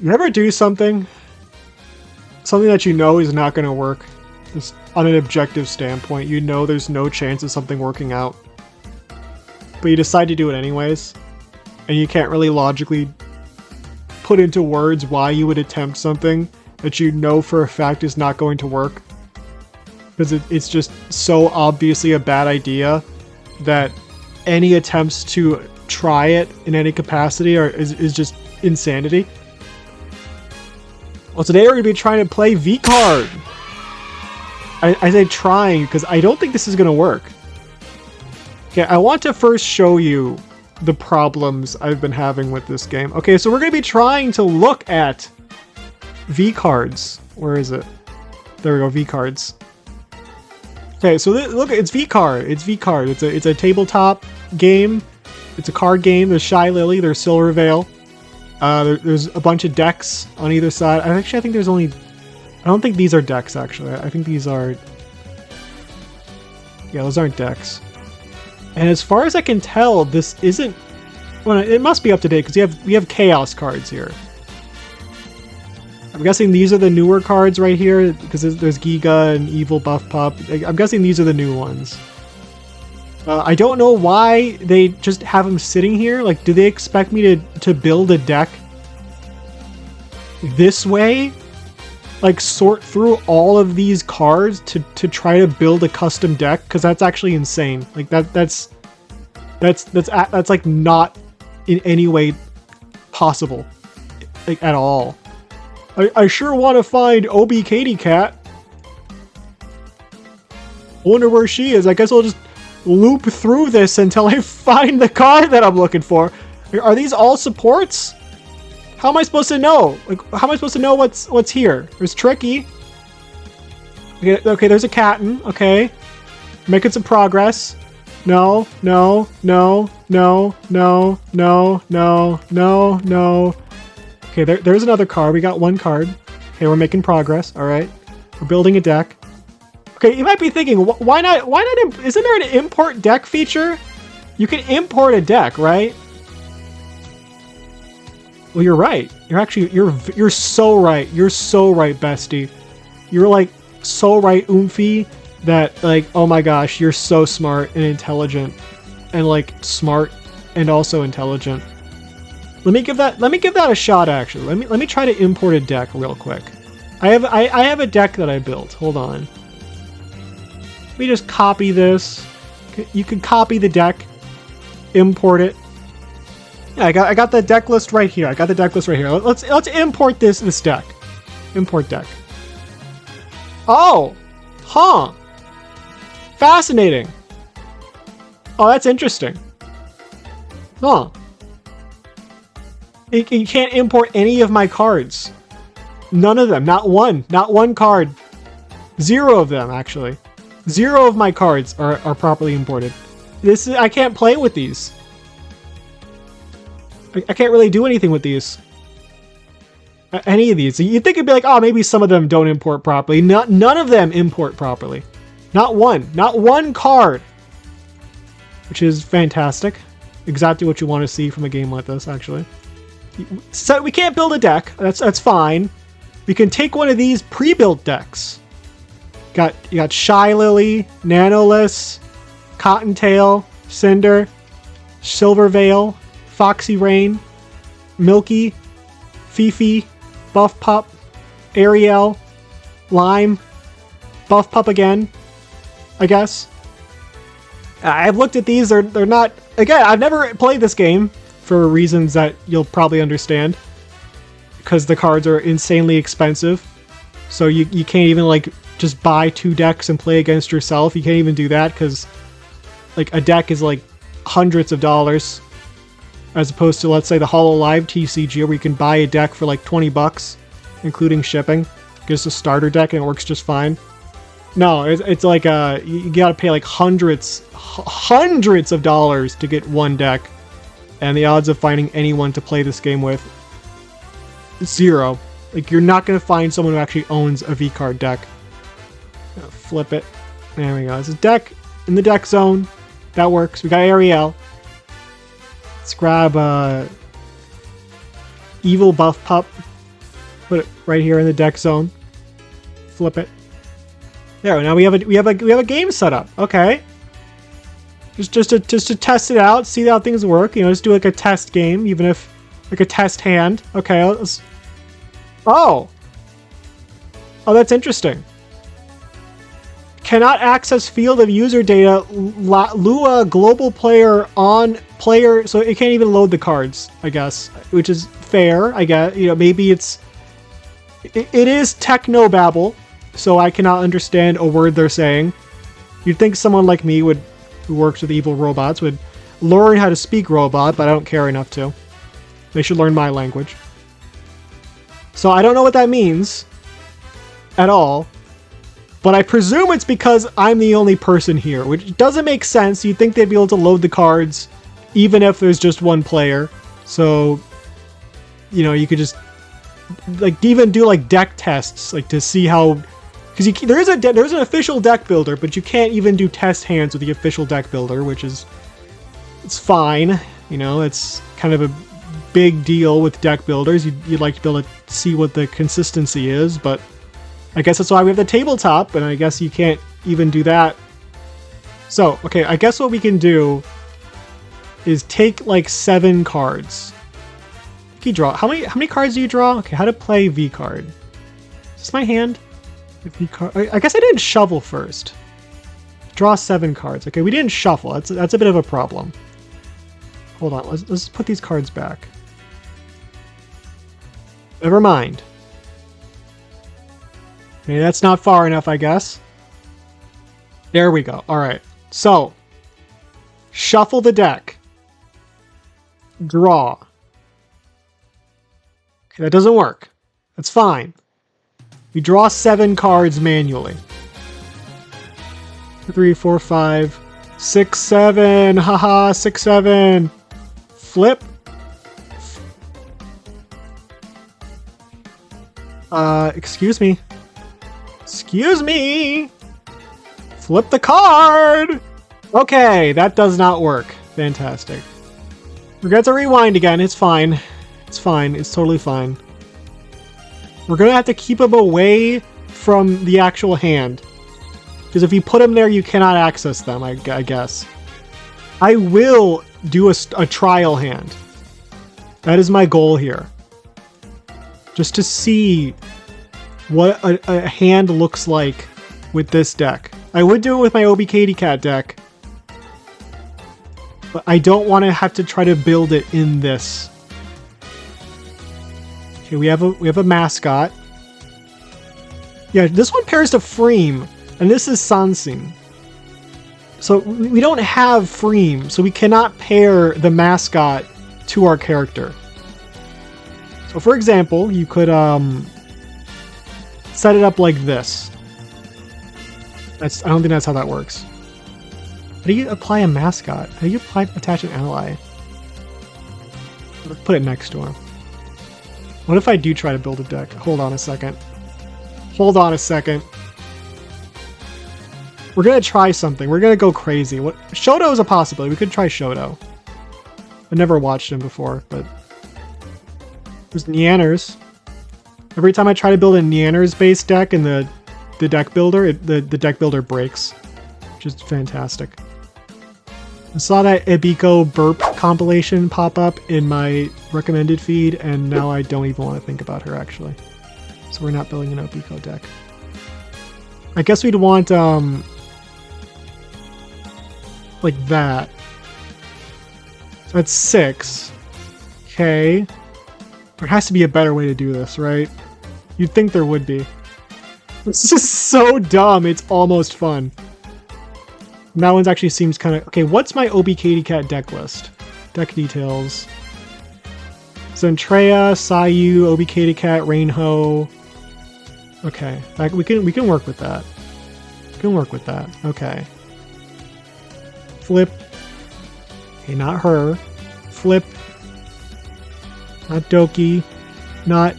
You ever do something that you know is not going to work? Just on an objective standpoint, you know there's no chance of something working out. But you decide to do it anyways. And you can't really logically put into words why you would attempt something that you know for a fact is not going to work. Because it's just so obviously a bad idea that any attempts to try it in any capacity is just insanity. Well, today we're going to be trying to play Vcard. I say trying because I don't think this is going to work. Okay, I want to first show you the problems I've been having with this game. Okay, so we're going to be trying to look at Vcards. Where is it? There we go, Vcards. Okay, so look, it's Vcard. It's Vcard. It's a tabletop game. It's a card game. There's Shy Lily. There's Silver Veil. There's a bunch of decks on either side. I think there's only... I don't think these are decks, actually. I think these are... Yeah, those aren't decks. And as far as I can tell, this isn't... Well, it must be up to date, because we have Chaos cards here. I'm guessing these are the newer cards right here, because there's Giga and Evil Buff Pup. I'm guessing these are the new ones. I don't know why they just have them sitting here. Like, do they expect me to build a deck this way? Like, sort through all of these cards to try to build a custom deck? Because that's actually insane. Like, that's like not in any way possible. Like, at all. I sure want to find Obi Katie Cat. Wonder where she is. I guess I'll just loop through this until I find the card that I'm looking for. Are these all supports? How am I supposed to know? Like, how am I supposed to know what's here? There's Tricky. Okay, there's a Captain. Okay. Making some progress. No. Okay, there's another card. We got one card. Okay, we're making progress. All right. We're building a deck. Okay, you might be thinking, why not, isn't there an import deck feature? You can import a deck, right? Well, you're right. You're so right. You're so right, bestie. You're like so right, Oomphy, that like, oh my gosh, you're so smart and intelligent, and like smart and also intelligent. Let me give that a shot. Actually, let me try to import a deck real quick. I have a deck that I built. Hold on. Let me just copy this. You can copy the deck, import it. Yeah, I got the deck list right here. Let's import this deck. Import deck. Oh, huh. Fascinating. Oh, that's interesting. Huh. You can't import any of my cards. None of them. Not one. Not one card. 0 of them, actually. 0 of my cards are properly imported. I can't play with these. I can't really do anything with these. Any of these. You'd think it'd be like, oh, maybe some of them don't import properly. None of them import properly. Not one. Not one card. Which is fantastic. Exactly what you want to see from a game like this, actually. So we can't build a deck. That's fine. We can take one of these pre-built decks. You got Shy Lily, Nanoless, Cottontail, Cinder, Silver Veil, Foxy Rain, Milky, Fifi, Buff Pup, Ariel, Lime, Buff Pup again, I guess. I've looked at these. They're not... Again, I've never played this game for reasons that you'll probably understand. Because the cards are insanely expensive. So you can't even, like, just buy 2 decks and play against yourself. You can't even do that because, like, a deck is, like, hundreds of dollars. As opposed to, let's say, the HoloLive TCG, where you can buy a deck for, like, $20, including shipping. Just a starter deck and it works just fine. No, it's like, you gotta pay, like, hundreds of dollars to get one deck. And the odds of finding anyone to play this game with, 0. Like, you're not going to find someone who actually owns a Vcard deck. Flip it. There we go. It's a deck in the deck zone. That works. We got Ariel. Let's grab Evil Buff Pup. Put it right here in the deck zone. Flip it. There. Now we have a game set up. Okay. Just to test it out, see how things work. You know, just do like a test game, even if like a test hand. Okay. Let's. Oh. Oh, that's interesting. Cannot access field of user data. Lua global player on player, so it can't even load the cards. I guess, which is fair. I guess, you know, maybe it is technobabble, so I cannot understand a word they're saying. You'd think someone like me who works with evil robots would learn how to speak robot, but I don't care enough to. They should learn my language. So I don't know what that means at all. But I presume it's because I'm the only person here, which doesn't make sense. You'd think they'd be able to load the cards even if there's just one player. So, you know, you could just like even do like deck tests, like to see how, because there's an official deck builder, but you can't even do test hands with the official deck builder, which is, it's fine. You know, it's kind of a big deal with deck builders. You'd like to be able to see what the consistency is, but I guess that's why we have the tabletop, and I guess you can't even do that. So, okay, I guess what we can do is take like 7 cards. Can you draw? How many cards do you draw? Okay, how to play Vcard. Is this my hand? Vcard. I guess I didn't shuffle first. Draw 7 cards. Okay, we didn't shuffle. That's a bit of a problem. Hold on, let's put these cards back. Never mind. Okay, that's not far enough, I guess. There we go. All right. So, shuffle the deck. Draw. Okay, that doesn't work. That's fine. We draw 7 cards manually. 3, 4, 5, 6, 7. Haha, 6, 7. Flip. Excuse me. Excuse me! Flip the card! Okay, that does not work. Fantastic. We're going to have to rewind again. It's fine. It's fine. It's totally fine. We're going to have to keep him away from the actual hand. Because if you put them there, you cannot access them, I guess. I will do a trial hand. That is my goal here. Just to see what a hand looks like with this deck. I would do it with my Obi Katy Cat deck, but I don't want to have to try to build it in this. Okay, we have a mascot. Yeah, this one pairs to Freem, and this is Sansin. So we don't have Freem, so we cannot pair the mascot to our character. So for example, you could set it up like this. I don't think that's how that works. How do you apply a mascot? How do you attach an ally? Let's put it next to him. What if I do try to build a deck? Hold on a second. Hold on a second. We're gonna try something. We're gonna go crazy. Shoto is a possibility. We could try Shoto. I've never watched him before, but there's Neanners. Every time I try to build a Neanners-based deck in the deck builder, the deck builder breaks, which is fantastic. I saw that Ebiko burp compilation pop up in my recommended feed, and now I don't even want to think about her, actually. So we're not building an Ebiko deck. I guess we'd want, like that. So that's 6. Okay. There has to be a better way to do this, right? You'd think there would be. It's just so dumb, it's almost fun. And that one actually seems kind of... Okay, what's my Obi Katy Cat deck list? Deck details. Zentreya, Sayu, Obi Katy Cat, Rainho. Okay, we can work with that. We can work with that. Okay. Flip. Okay, not her. Flip. Not Doki. Not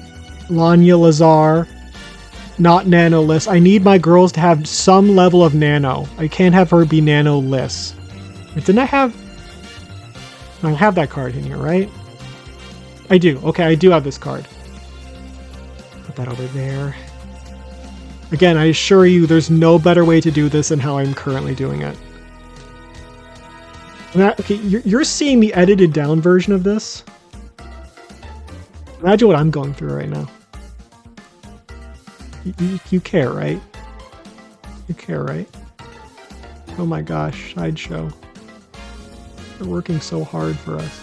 Lanya Lazar. Not Nano-less. I need my girls to have some level of nano. I can't have her be nano-less. Didn't I have... I have that card in here, right? I do. Okay, I do have this card. Put that over there. Again, I assure you there's no better way to do this than how I'm currently doing it. Okay, you're seeing the edited down version of this. Imagine what I'm going through right now. You care, right? You care, right? Oh my gosh, sideshow. They're working so hard for us.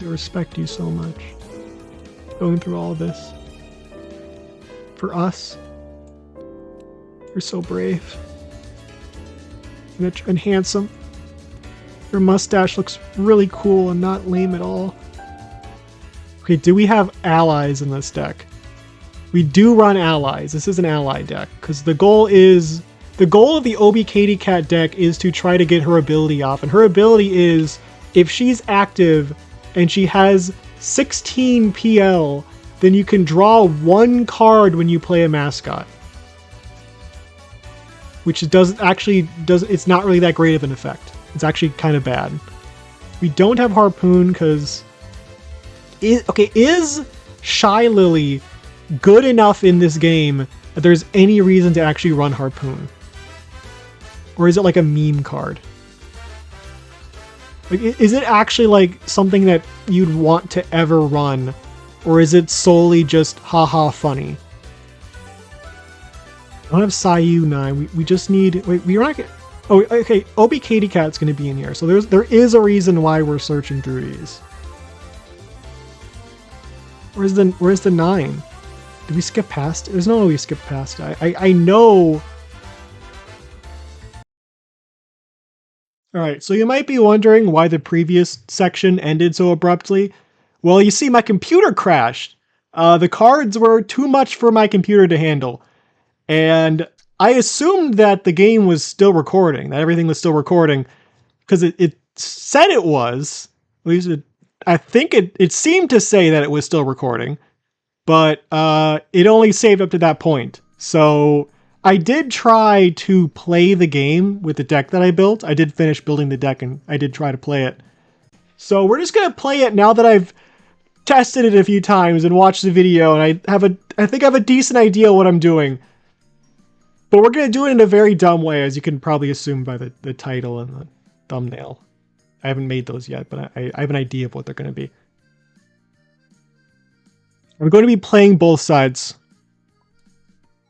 I respect you so much. Going through all of this. For us. You're so brave. And handsome. Your mustache looks really cool and not lame at all. Okay, do we have allies in this deck? We do run allies. This is an ally deck. Because the goal of the Obi Katy Cat deck is to try to get her ability off. And her ability is, if she's active and she has 16 PL, then you can draw one card when you play a mascot. Which it's not really that great of an effect. It's actually kind of bad. We don't have Harpoon because... is Shy Lily good enough in this game that there's any reason to actually run Harpoon? Or is it like a meme card? Like, is it actually like something that you'd want to ever run? Or is it solely just haha funny? I don't have Sayu 9. We just need... Wait, we're not getting... Oh, okay. Obi Katy Cat's going to be in here. So there is a reason why we're searching through these. Where's the 9? Did we skip past? There's no way we skipped past it. I know... Alright, so you might be wondering why the previous section ended so abruptly. Well, you see, my computer crashed. The cards were too much for my computer to handle. And I assumed that the game was still recording, that everything was still recording, because it said it was. At least I think it seemed to say that it was still recording, but it only saved up to that point. So I did try to play the game with the deck that I built. I did finish building the deck and I did try to play it. So we're just going to play it now that I've tested it a few times and watched the video, and I think I have a decent idea what I'm doing. But we're going to do it in a very dumb way, as you can probably assume by the title and the thumbnail. I haven't made those yet, but I have an idea of what they're going to be. I'm going to be playing both sides,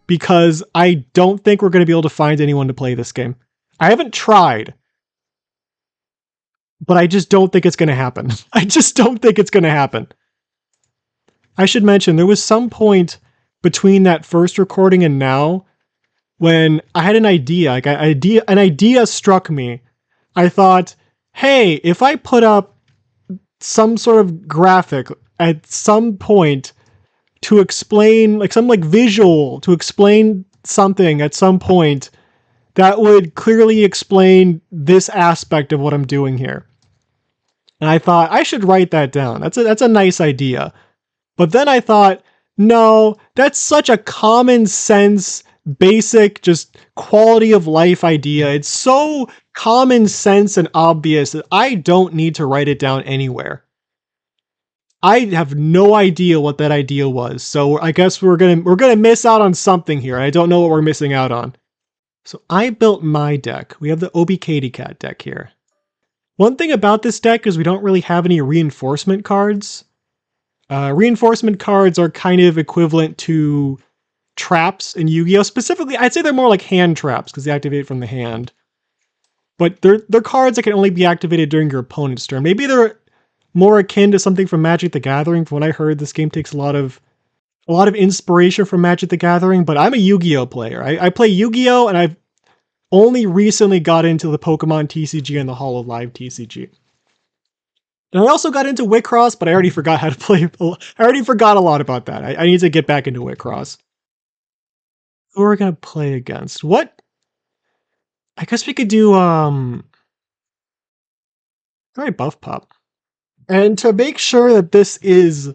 because I don't think we're going to be able to find anyone to play this game. I haven't tried, but I just don't think it's going to happen. I just don't think it's going to happen. I should mention, there was some point between that first recording and now when I had an idea. Like an idea struck me. I thought, hey, if I put up some sort of graphic at some point to explain, like some like visual to explain something at some point, that would clearly explain this aspect of what I'm doing here. And I thought I should write that down. That's a nice idea. But then I thought, no, that's such a common sense, basic, just quality of life idea. It's so common sense and obvious that I don't need to write it down anywhere. I have no idea what that idea was. So I guess we're gonna miss out on something here. I don't know what we're missing out on. So I built my deck. We have the Obi Katy Cat deck here. One thing about this deck is we don't really have any reinforcement cards. Reinforcement cards are kind of equivalent to traps in Yu-Gi-Oh! Specifically, I'd say they're more like hand traps because they activate from the hand. But they're cards that can only be activated during your opponent's turn. Maybe they're more akin to something from Magic the Gathering. From what I heard, this game takes a lot of inspiration from Magic the Gathering, but I'm a Yu-Gi-Oh! Player. I play Yu-Gi-Oh! And I've only recently got into the Pokemon TCG and the Hololive TCG. And I also got into Wicross, but I already forgot how to play. I already forgot a lot about that. I need to get back into Wicross. Who are we going to play against? What? I guess we could do, alright, Buff Pop. And to make sure that this is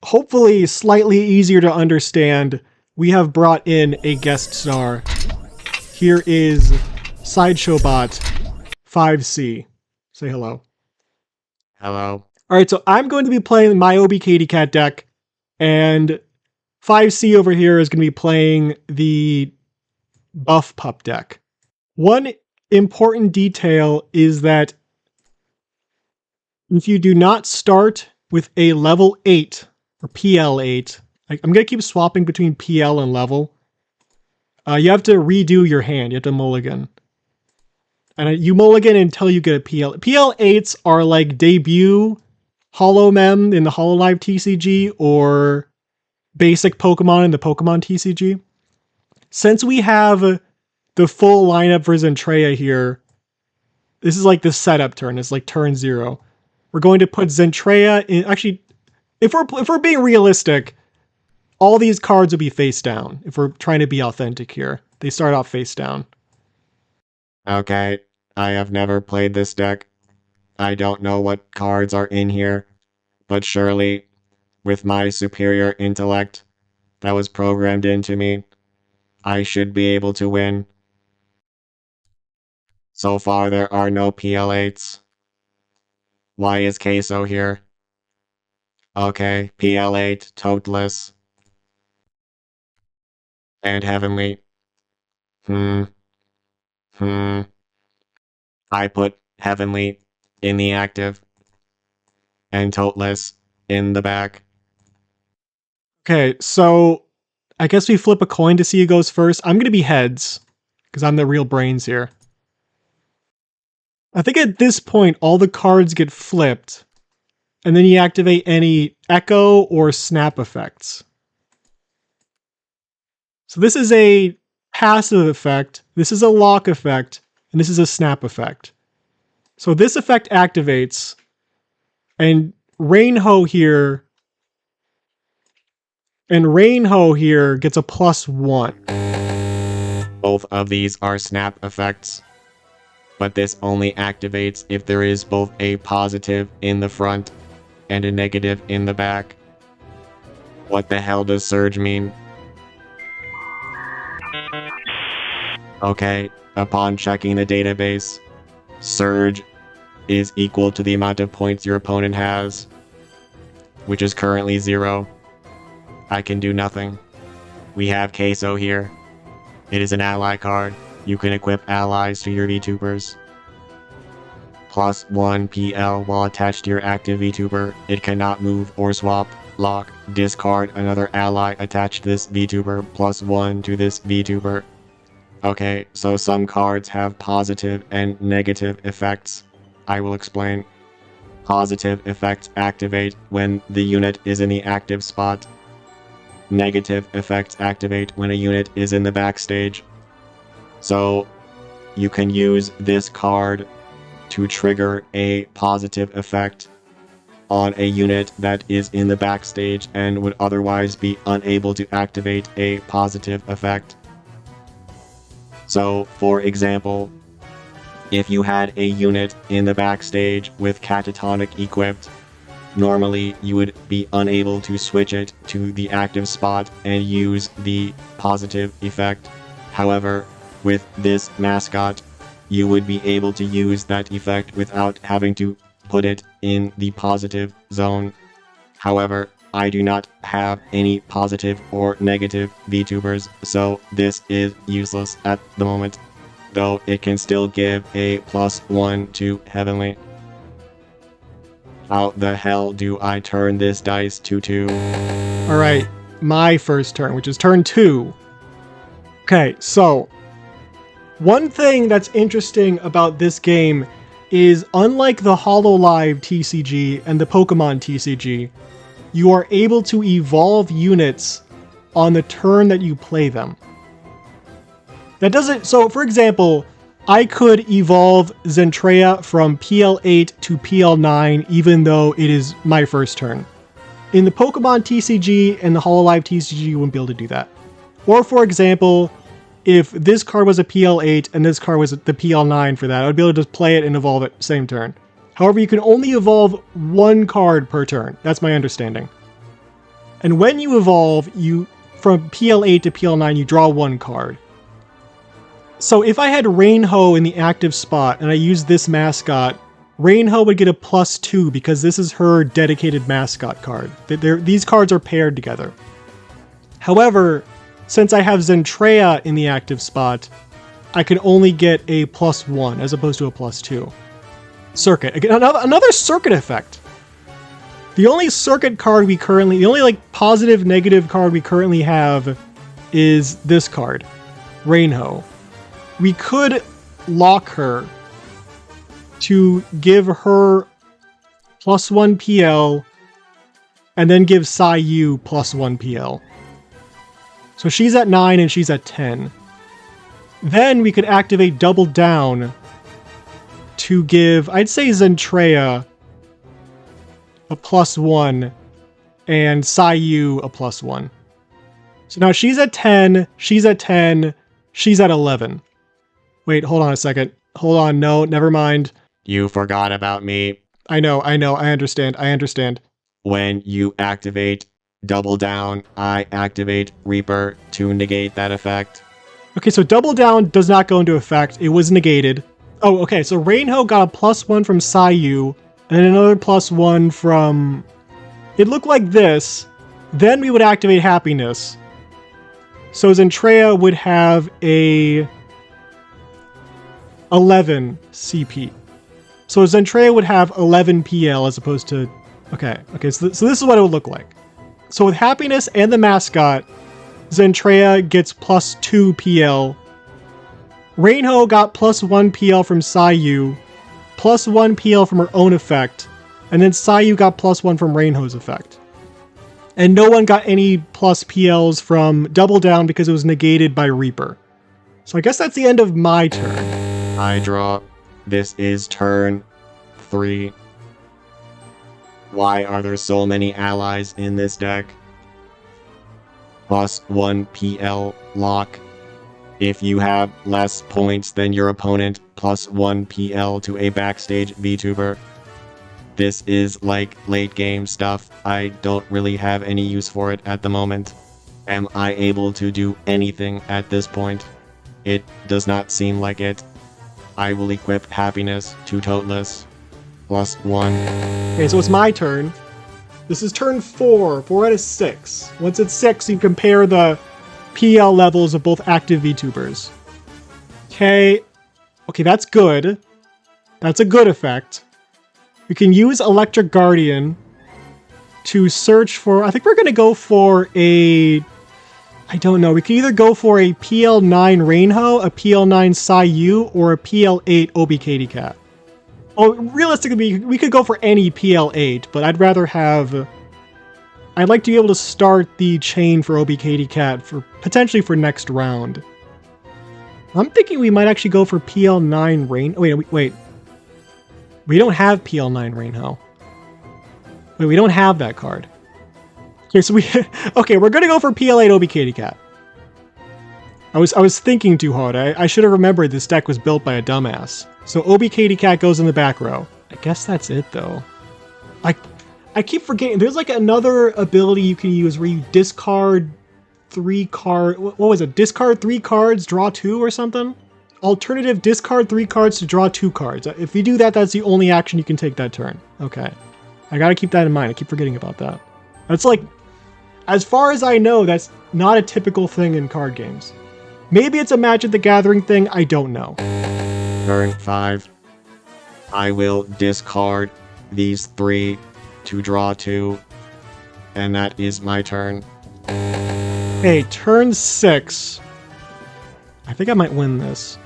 hopefully slightly easier to understand, we have brought in a guest star. Here is Sideshow Bot 5C. Say hello. Hello. Alright, so I'm going to be playing my Obi Katy Cat deck. And 5C over here is going to be playing the buff pup deck. One important detail is that if you do not start with a level 8 or PL8, I'm going to keep swapping between PL and level. You have to redo your hand. You have to mulligan. And you mulligan until you get a PL. PL8s are like debut Holo Mem in the Hololive TCG or basic Pokemon in the Pokemon TCG. Since we have the full lineup for Zentreya here, this is like the setup turn. It's like turn 0. We're going to put Zentreya in. Actually, if we're being realistic, all these cards will be face down. If we're trying to be authentic here, they start off face down. Okay, I have never played this deck. I don't know what cards are in here, but surely, with my superior intellect that was programmed into me, I should be able to win. So far, there are no PL8s. Why is Queso here? Okay, PL8, Toteless. And Heavenly. I put Heavenly in the active and Toteless in the back. Okay, so I guess we flip a coin to see who goes first. I'm going to be heads, because I'm the real brains here. I think at this point, all the cards get flipped, and then you activate any echo or snap effects. So this is a passive effect, this is a lock effect, and this is a snap effect. So this effect activates, and Rainho here gets a +1. Both of these are snap effects, but this only activates if there is both a positive in the front and a negative in the back. What the hell does Surge mean? Okay, upon checking the database, Surge is equal to the amount of points your opponent has, which is currently 0. I can do nothing. We have Queso here. It is an ally card. You can equip allies to your VTubers. +1 PL while attached to your active VTuber. It cannot move or swap, lock, discard another ally attached to this VTuber +1 to this VTuber. Okay, so some cards have positive and negative effects. I will explain. Positive effects activate when the unit is in the active spot. Negative effects activate when a unit is in the backstage. So, you can use this card to trigger a positive effect on a unit that is in the backstage and would otherwise be unable to activate a positive effect. So, for example, if you had a unit in the backstage with Catatonic equipped, normally you would be unable to switch it to the active spot and use the positive effect. However, with this mascot, you would be able to use that effect without having to put it in the positive zone. However, I do not have any positive or negative VTubers, so this is useless at the moment, though it can still give a +1 to Heavenly. How the hell do I turn this dice to 2? Alright, my first turn, which is turn 2. Okay, so one thing that's interesting about this game is, unlike the Hololive TCG and the Pokemon TCG, you are able to evolve units on the turn that you play them. That doesn't... So, for example, I could evolve Zentreya from PL8 to PL9 even though it is my first turn. In the Pokemon TCG and the Hololive TCG, you wouldn't be able to do that. Or, for example, if this card was a PL8 and this card was the PL9 for that, I would be able to just play it and evolve it same turn. However, you can only evolve one card per turn. That's my understanding. And when you evolve, from PL8 to PL9, you draw one card. So if I had Rainho in the active spot and I used this mascot, Rainho would get a +2 because this is her dedicated mascot card. These cards are paired together. However, since I have Zentreya in the active spot, I can only get a +1 as opposed to a +2. Circuit. Again, another circuit effect. The only circuit card the only like positive negative card we currently have is this card, Rainho. We could lock her to give her +1 PL and then give Sayu +1 PL. So she's at 9 and she's at 10. Then we could activate Double Down to give, I'd say, Zentreya a +1 and Sayu a +1. So now she's at 10, she's at 10, she's at 11. Wait, hold on a second. Hold on, no, never mind. You forgot about me. I know, I understand. When you activate Double Down, I activate Reaper to negate that effect. Okay, so Double Down does not go into effect. It was negated. Oh, okay, so Rainho got a +1 from Sayu, and another +1 from... It looked like this. Then we would activate Happiness. So Zentreya would have a 11 CP. So Zentreya would have 11 PL as opposed to... Okay, so this is what it would look like. So with Happiness and the mascot, Zentreya gets +2 PL. Rainho got +1 PL from Sayu, +1 PL from her own effect, and then Sayu got +1 from Rainho's effect. And no one got any plus PLs from Double Down because it was negated by Reaper. So I guess that's the end of my turn. I draw. This is turn 3. Why are there so many allies in this deck? +1 PL lock. If you have less points than your opponent, +1 PL to a backstage VTuber. This is like late game stuff. I don't really have any use for it at the moment. Am I able to do anything at this point? It does not seem like it. I will equip Happiness to Toteless. +1. Okay, so it's my turn. This is turn 4. 4 out of 6. Once it's 6, you compare the PL levels of both active VTubers. Okay, that's good. That's a good effect. We can use Electric Guardian to search for... I think we're going to go for a... I don't know. We can either go for a PL9 Rainho, a PL9 Sayu, or a PL8 Obi Katy Cat. Oh, realistically, we could go for any PL8, but I'd rather have... I'd like to be able to start the chain for Obi Katy Cat for potentially for next round. I'm thinking we might actually go for PL9 Rain... Wait. We don't have PL9 Rainho. Wait, we don't have that card. Okay, so we're gonna go for PL8 Obi Katy Cat. I was thinking too hard. I should have remembered this deck was built by a dumbass. So Obi Katy Cat goes in the back row. I guess that's it though. I keep forgetting. There's like another ability you can use where you discard 3 cards. What was it? Discard 3 cards, draw 2 or something? Alternative, discard 3 cards to draw 2 cards. If you do that, that's the only action you can take that turn. Okay. I gotta keep that in mind. I keep forgetting about that. That's like, as far as I know, that's not a typical thing in card games. Maybe it's a Magic the Gathering thing, I don't know. Turn 5. I will discard these 3 to draw 2. And that is my turn. Hey, turn 6. I think I might win this.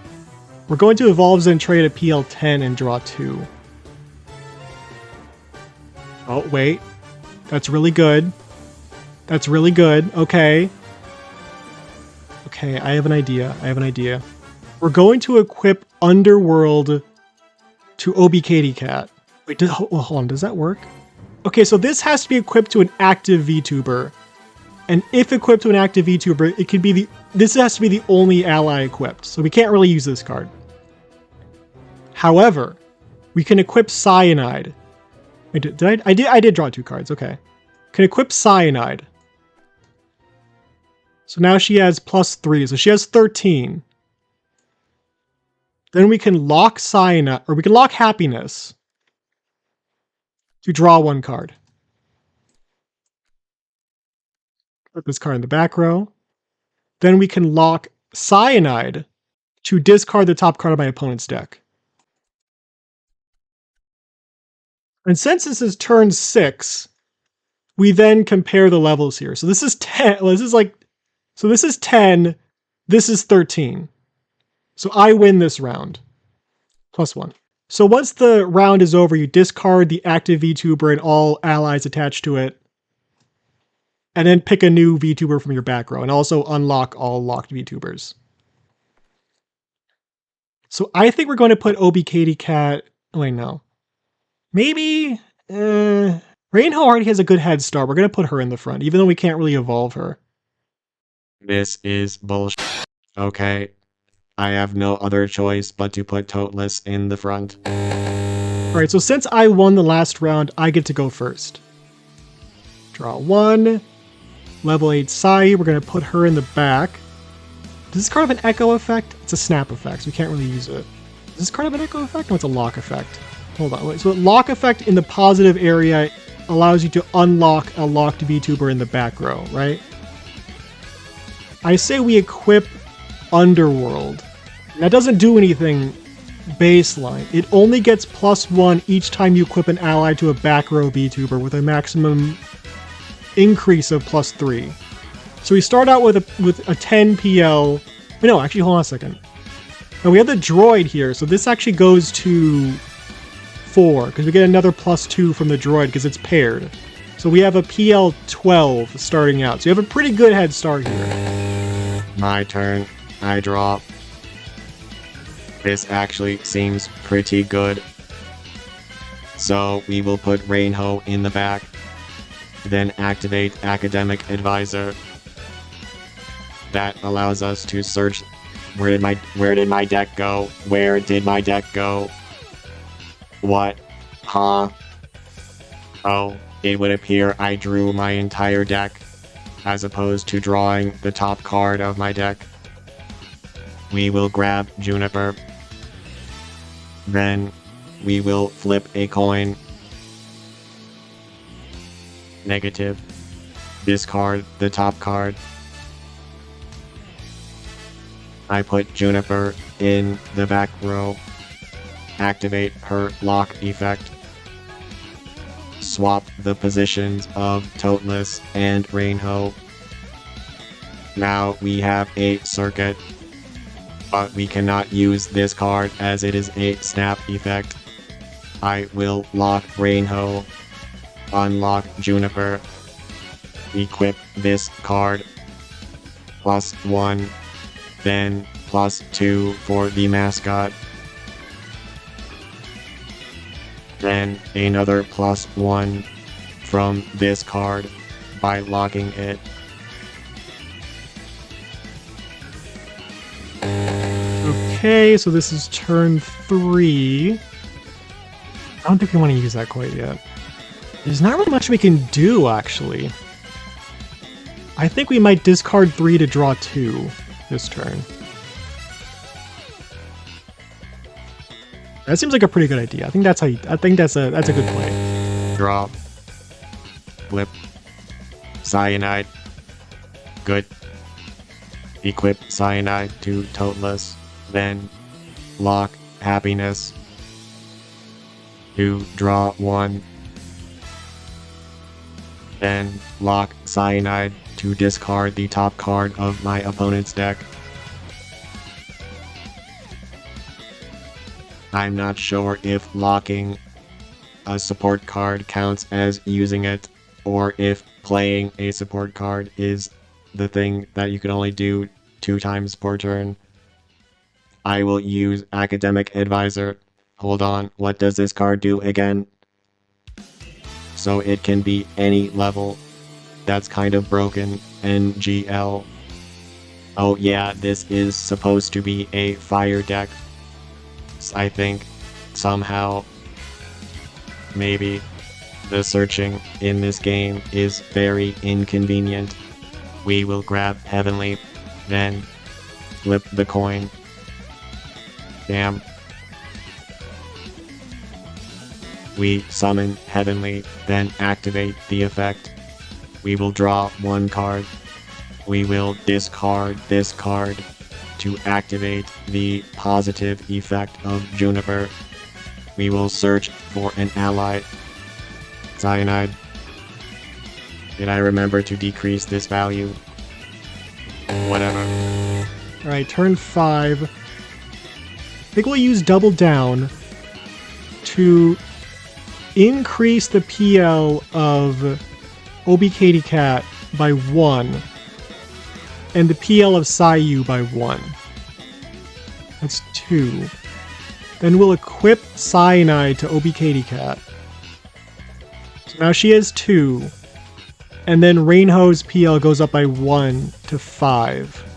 We're going to evolve Zentreya to PL10 and draw 2. Oh, wait. That's really good. That's really good. Okay. Okay, I have an idea. We're going to equip Underworld to Obi Katy Cat. Wait, hold on. Does that work? Okay, so this has to be equipped to an active VTuber. And if equipped to an active VTuber, it could be this has to be the only ally equipped. So we can't really use this card. However, we can equip Cyanide. Wait, I did draw 2 cards. Okay. Can equip Cyanide. So now she has +3, so she has 13. Then we can lock Cyanide, or we can lock Happiness. to draw one card. Put this card in the back row. Then we can lock Cyanide to discard the top card of my opponent's deck. And since this is turn 6, we then compare the levels here. So this is 10. Well, this is 10. This is 13. So I win this round. +1. So once the round is over, you discard the active VTuber and all allies attached to it. And then pick a new VTuber from your back row. And also unlock all locked VTubers. So I think we're going to put Obi Katie Cat. Oh, wait, no. Maybe. Rainho already has a good head start. We're going to put her in the front, even though we can't really evolve her. This is bullshit. Okay. I have no other choice but to put Toteless in the front. Alright, so since I won the last round, I get to go first. Draw 1. Level 8 Sai, we're going to put her in the back. Does this card have an echo effect? It's a snap effect, so we can't really use it. Does this card have an echo effect? No, it's a lock effect. Hold on, wait. So lock effect in the positive area allows you to unlock a locked VTuber in the back row, right? I say we equip Underworld. That doesn't do anything baseline. It only gets +1 each time you equip an ally to a back row VTuber with a maximum increase of +3. So we start out with a 10 PL. Wait, no, actually, hold on a second. Now we have the droid here, so this actually goes to 4 because we get another +2 from the droid because it's paired. So we have a PL 12 starting out. So you have a pretty good head start here. My turn. I draw. This actually seems pretty good. So we will put Rainho in the back. Then activate Academic Advisor. That allows us to search where did my deck go? Where did my deck go? What? Huh? Oh, it would appear I drew my entire deck, as opposed to drawing the top card of my deck. We will grab Juniper. Then we will flip a coin. Negative. Discard the top card. I put Juniper in the back row. Activate her lock effect. Swap the positions of Toteless and Rainho. Now we have a circuit, but we cannot use this card as it is a snap effect. I will lock Rainho, unlock Juniper, equip this card, +1, then +2 for the mascot, then another +1 from this card by locking it. Okay, so this is turn 3. I don't think we want to use that quite yet. There's not really much we can do, actually. I think we might discard 3 to draw 2 this turn. That seems like a pretty good idea. I think that's a good play. Draw. Flip. Cyanide. Good. Equip Cyanide to Toteless. Then lock Happiness to draw 1. Then lock Cyanide to discard the top card of my opponent's deck. I'm not sure if locking a support card counts as using it, or if playing a support card is the thing that you can only do 2 times per turn. I will use Academic Advisor. Hold on, what does this card do again? So it can be any level. That's kind of broken. NGL. Oh yeah, this is supposed to be a fire deck. I think, somehow, maybe, the searching in this game is very inconvenient. We will grab Heavenly, then flip the coin. Damn. We summon Heavenly, then activate the effect. We will draw one card. We will discard this card to activate the positive effect of Juniper. We will search for an ally. Cyanide. Did I remember to decrease this value? Whatever. Alright, turn 5. I think we'll use Double Down to increase the PL of Obi Katy Cat by 1 and the PL of Sayu by 1. That's 2. Then we'll equip Cyanide to Obi Katy Cat. So now she has 2. And then Rainhow's PL goes up by 1 to 5.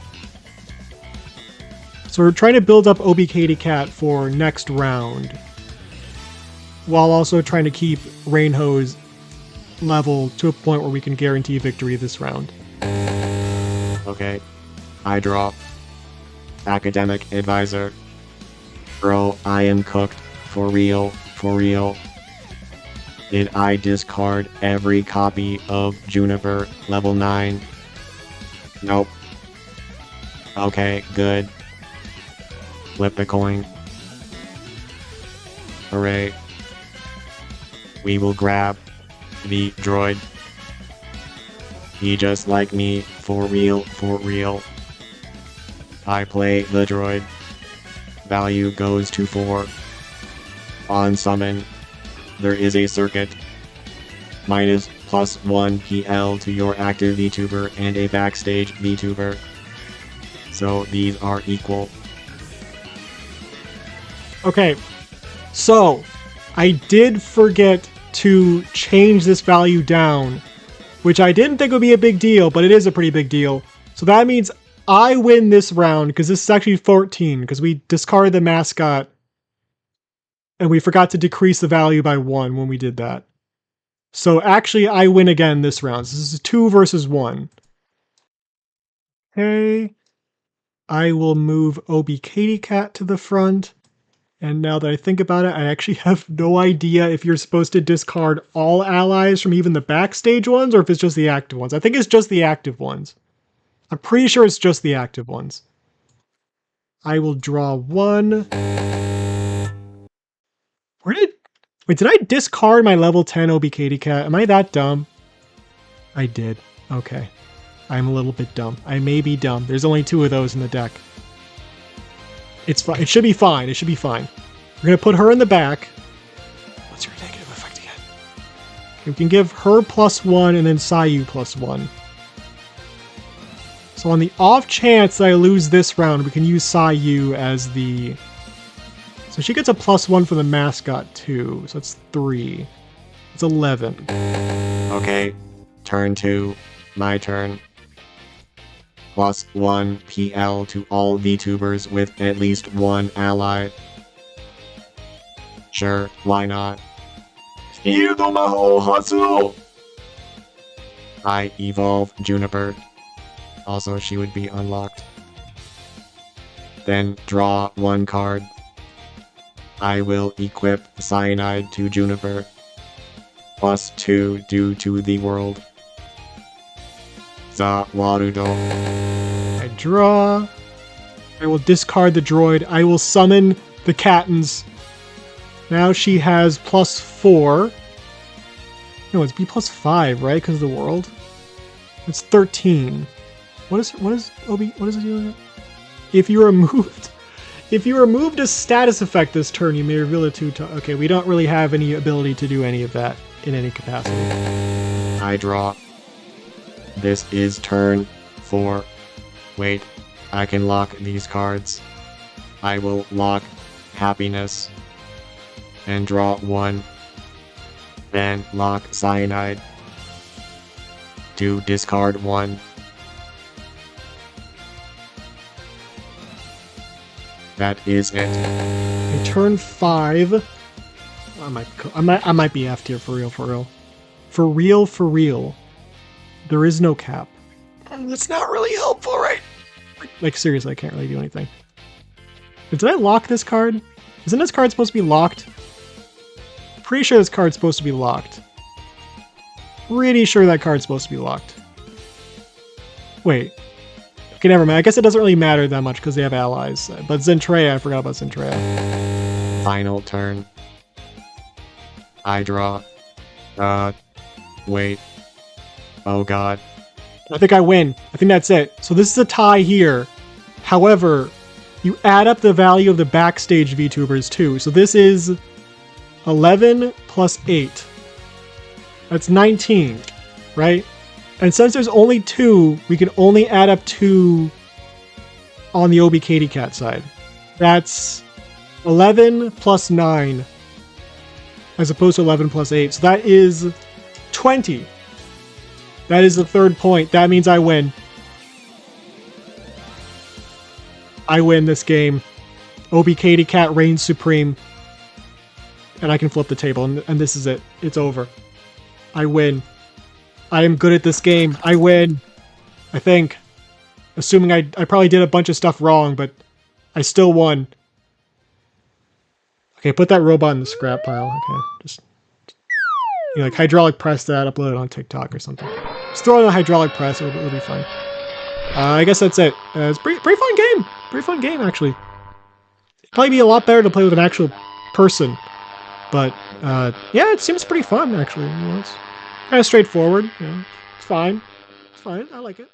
So we're trying to build up Obi Katy Cat for next round, while also trying to keep Rainhow's level to a point where we can guarantee victory this round. Okay. I draw. Academic Advisor. Bro, I am cooked. For real, for real. Did I discard every copy of Juniper level 9? Nope. Okay, good. Flip the coin. Hooray. We will grab the droid. He just like me, for real, for real. I play the droid. Value goes to 4. On summon, there is a circuit. Minus +1 PL to your active VTuber and a backstage VTuber. So these are equal. Okay, so I did forget to change this value down, which I didn't think would be a big deal, but it is a pretty big deal. So that means I win this round, because this is actually 14, because we discarded the mascot, and we forgot to decrease the value by 1 when we did that. So actually, I win again this round. So this is 2 versus 1. Okay. I will move Obi Katy Cat to the front. And now that I think about it, I actually have no idea if you're supposed to discard all allies from even the backstage ones, or if it's just the active ones. I think it's just the active ones. I'm pretty sure it's just the active ones. I will draw 1. Wait, did I discard my level 10 Obi Katy Cat? Am I that dumb? I did. Okay. I'm a little bit dumb. I may be dumb. There's only 2 of those in the deck. It's fine. It should be fine. It should be fine. We're going to put her in the back. What's your negative effect again? Okay, we can give her +1 and then Sayu +1. So on the off chance that I lose this round, we can use Sayu as the... So she gets a +1 for the mascot too. So that's 3. It's 11. Okay. Turn 2. My turn. +1 PL to all VTubers with at least 1 ally. Sure, why not? I evolve Juniper. Also, she would be unlocked. Then draw 1 card. I will equip Cyanide to Juniper. +2 due to the world. Warudo. I draw. I will discard the droid. I will summon the Kattens. Now she has +4. No, it's B +5, right? Because of the world. It's 13. What is Obi? What is it doing? If you removed a status effect this turn, you may reveal it 2 times. Okay, we don't really have any ability to do any of that in any capacity. I draw. This is turn 4. Wait, I can lock these cards. I will lock Happiness and draw 1. Then lock Cyanide to discard 1. That is it. Okay, turn 5. I might be F tier for real. For real. There is no cap. That's not really helpful, right? Like seriously, I can't really do anything. Did I lock this card? Isn't this card supposed to be locked? pretty sure this card's supposed to be locked. Pretty sure that card's supposed to be locked. Wait. Okay, never mind. I guess it doesn't really matter that much because they have allies. But Zentreya, I forgot about Zentreya. Final turn. I draw. Wait. Oh god. I think I win. I think that's it. So this is a tie here. However, you add up the value of the backstage VTubers too. So this is 11 plus 8. That's 19, right? And since there's only 2, we can only add up 2 on the Obi Katy Cat side. That's 11 plus 9 as opposed to 11 plus 8. So that is 20. That is the third point. That means I win. I win this game. Obi Katy Cat reigns supreme. And I can flip the table, and this is it. It's over. I win. I am good at this game. I win. I think. Assuming I probably did a bunch of stuff wrong, but I still won. Okay, put that robot in the scrap pile. Okay, just like hydraulic press that, upload it on TikTok or something. Just throw it in a hydraulic press. It'll be fine. I guess that's it. It's pretty fun game. Pretty fun game actually. It'd probably be a lot better to play with an actual person. But yeah, it seems pretty fun actually. You know, it's kind of straightforward. You know, it's fine. It's fine. I like it.